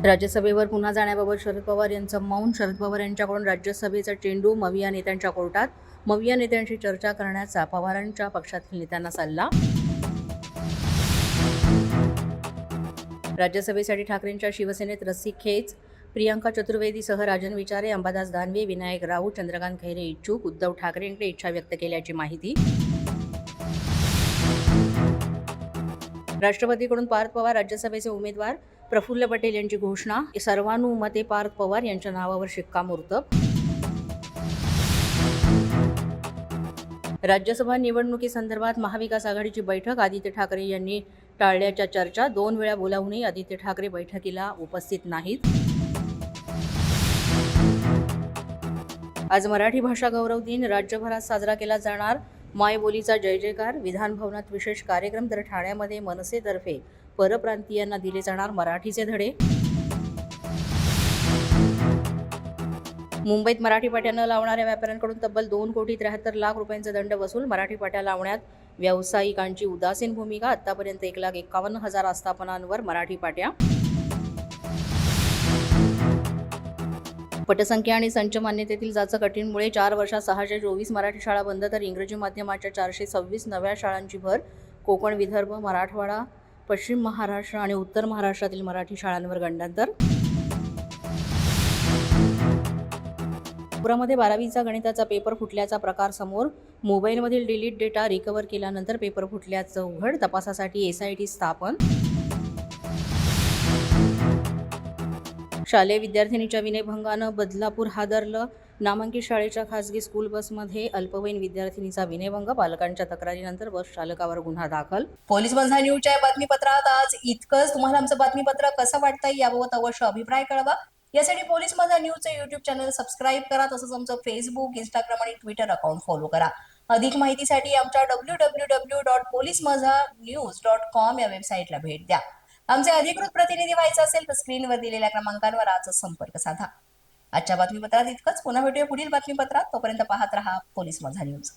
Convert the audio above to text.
राज्यसभेवर पुन्हा जाण्याबाबत शरद पवार यांचं मौन. शरद पवार यांच्याकडून राज्यसभेचा चेंडू मविया नेत्यांच्या कोर्टात. मविया नेत्यांशी चर्चा करण्याचा पवारांच्या पक्षातील नेत्यांना सल्ला. राज्यसभेसाठी ठाकरेंच्या शिवसेनेत रस्सीखेच. प्रियांका चतुर्वेदीसह राजन विचारे, अंबादास दानवे, विनायक राऊत, चंद्रकांत खैरे इच्छुक. उद्धव ठाकरेंकडे इच्छा व्यक्त केल्याची माहिती. राष्ट्रवादीकडून पार्थ पवार राज्यसभेचे उमेदवार. प्रफुल्ल पटेल यांची घोषणा. सर्वानुमते पार्थ पवार यांच्या नावावर शिक्कामोर्तब. राज्यसभा निवडणुकीसंदर्भात महाविकास आघाडीची बैठक. आदित्य ठाकरे यांनी टाळल्याच्या चर्चा. 2 वेळा बोलावूनही आदित्य ठाकरे बैठकीला उपस्थित नाहीत. आज मराठी भाषा गौरव दिन राज्यभरात साजरा केला जाणार. मायबोलीचा जय जयकार. विधान भवनात विशेष कार्यक्रम. तर ठाण्यामध्ये मनसेतर्फे परप्रांतीयांना दिले जाणार मराठीचे धडे. मुंबईत मराठी पाट्या न लावणाऱ्या व्यापाऱ्यांकडून तब्बल 2,73,00,000 रुपयांचा दंड वसूल. मराठी पाट्या लावण्यात व्यावसायिकांची उदासीन भूमिका. आतापर्यंत 1,51,000 आस्थापनांवर मराठी पाट्या. पटसंख्या आणि संच मान्यतेतील जाचक अटींमुळे 4 वर्षात 624 मराठी शाळा बंद. तर इंग्रजी माध्यमाच्या 426 नव्या शाळांची भर. कोकण, विदर्भ, मराठवाडा, पश्चिम महाराष्ट्र आणि उत्तर महाराष्ट्रातील मराठी शाळांवर गंडांतर. नागपुरामध्ये 12वीचा गणिताचा पेपर फुटल्याचा प्रकार समोर. मोबाईलमधील डिलीट डेटा रिकव्हर केल्यानंतर पेपर फुटल्याचं उघड. तपासासाठी SIT स्थापन. शालेय विद्यार्थिनीच्या विनयभंगानं बदलापूर हादरलं. नामांकित शाळेच्या खासगी स्कूल बसमध्ये अल्पवयीन विद्यार्थिनीचा विनयभंग. पालकांच्या तक्रारीनंतर बस चालकावर गुन्हा दाखल. पोलीस माझा न्यूजच्या बातमीपत्रात आज इतकंच. तुम्हाला आमचं बातमीपत्र कसं वाटतंय याबाबत अवश्य अभिप्राय कळवा. यासाठी पोलीस माझा न्यूजचं YouTube चॅनल सबस्क्राईब करा. तसंच आमचं फेसबुक, इंस्टाग्राम आणि ट्विटर अकाउंट फॉलो करा. अधिक माहितीसाठी आमच्या www.policemazhanews.com या वेबसाईटला भेट द्या. आमचे अधिकृत प्रतिनिधी व्हायचं असेल तर स्क्रीनवर दिलेल्या क्रमांकांवर आजच संपर्क साधा. आजच्या बातमीपत्रात इतकंच. पुन्हा भेटूया पुढील बातमीपत्रात. तोपर्यंत पाहत रहा पोलीस माझा न्यूज.